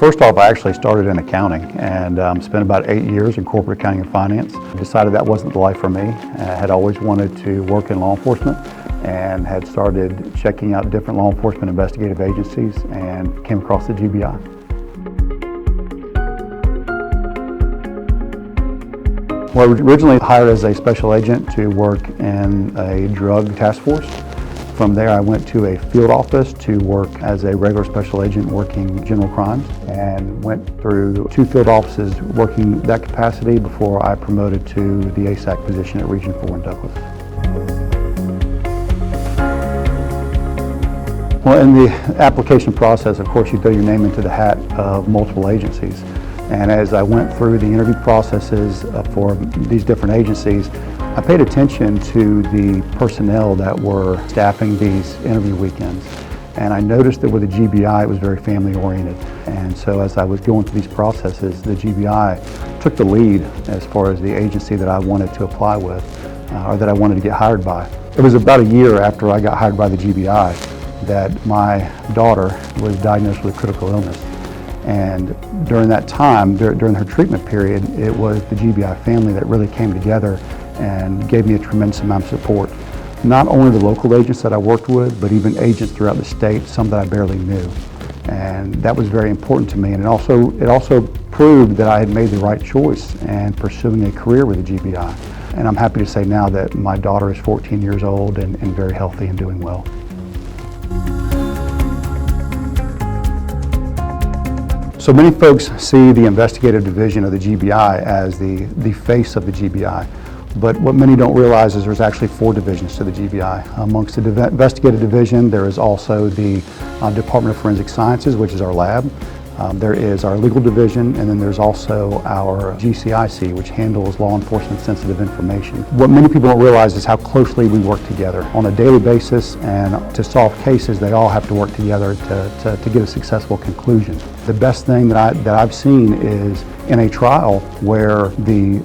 First off, I actually started in accounting and spent about 8 years in corporate accounting and finance. Decided that wasn't the life for me. I had always wanted to work in law enforcement and had started checking out different law enforcement investigative agencies and came across the GBI. Well, I was originally hired as a special agent to work in a drug task force. From there, I went to a field office to work as a regular special agent working general crimes, and went through 2 field offices working that capacity before I promoted to the ASAC position at Region 4 in Douglas. Well, in the application process, of course, you throw your name into the hat of multiple agencies. And as I went through the interview processes for these different agencies, I paid attention to the personnel that were staffing these interview weekends. And I noticed that with the GBI, it was very family oriented. And so as I was going through these processes, the GBI took the lead as far as the agency that I wanted to apply with, or that I wanted to get hired by. It was about a year after I got hired by the GBI that my daughter was diagnosed with a critical illness. And during that time, during her treatment period, it was the GBI family that really came together and gave me a tremendous amount of support. Not only the local agents that I worked with, but even agents throughout the state, some that I barely knew. And that was very important to me. And it also proved that I had made the right choice in pursuing a career with the GBI. And I'm happy to say now that my daughter is 14 years old and very healthy and doing well. So many folks see the investigative division of the GBI as the face of the GBI. But what many don't realize is there's actually 4 divisions to the GBI. Amongst the investigative division, there is also the Department of Forensic Sciences, which is our lab. There is our legal division, and then there's also our GCIC, which handles law enforcement sensitive information. What many people don't realize is how closely we work together on a daily basis, and to solve cases, they all have to work together to get a successful conclusion. The best thing that I've seen is in a trial where the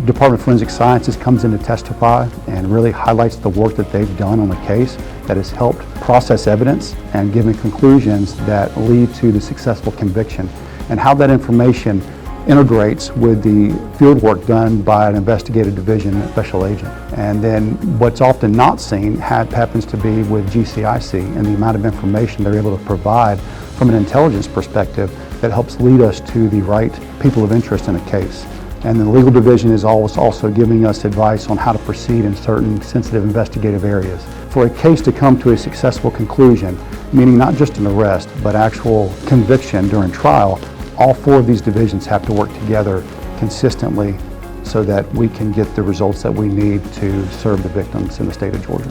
Department of Forensic Sciences comes in to testify and really highlights the work that they've done on the case that has helped process evidence and given conclusions that lead to the successful conviction, and how that information integrates with the field work done by an investigative division special agent. And then what's often not seen happens to be with GCIC and the amount of information they're able to provide from an intelligence perspective that helps lead us to the right people of interest in a case. And the legal division is also giving us advice on how to proceed in certain sensitive investigative areas. For a case to come to a successful conclusion, meaning not just an arrest, but actual conviction during trial, all 4 of these divisions have to work together consistently so that we can get the results that we need to serve the victims in the state of Georgia.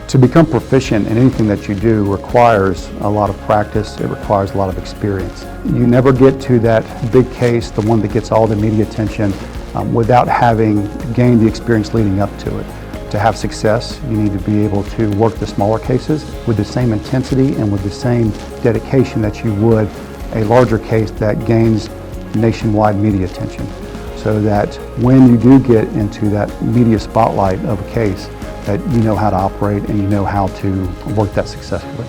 To become proficient in anything that you do requires a lot of practice, it requires a lot of experience. You never get to that big case, the one that gets all the media attention, without having gained the experience leading up to it. To have success, you need to be able to work the smaller cases with the same intensity and with the same dedication that you would a larger case that gains nationwide media attention. So that when you do get into that media spotlight of a case, that you know how to operate and you know how to work that successfully.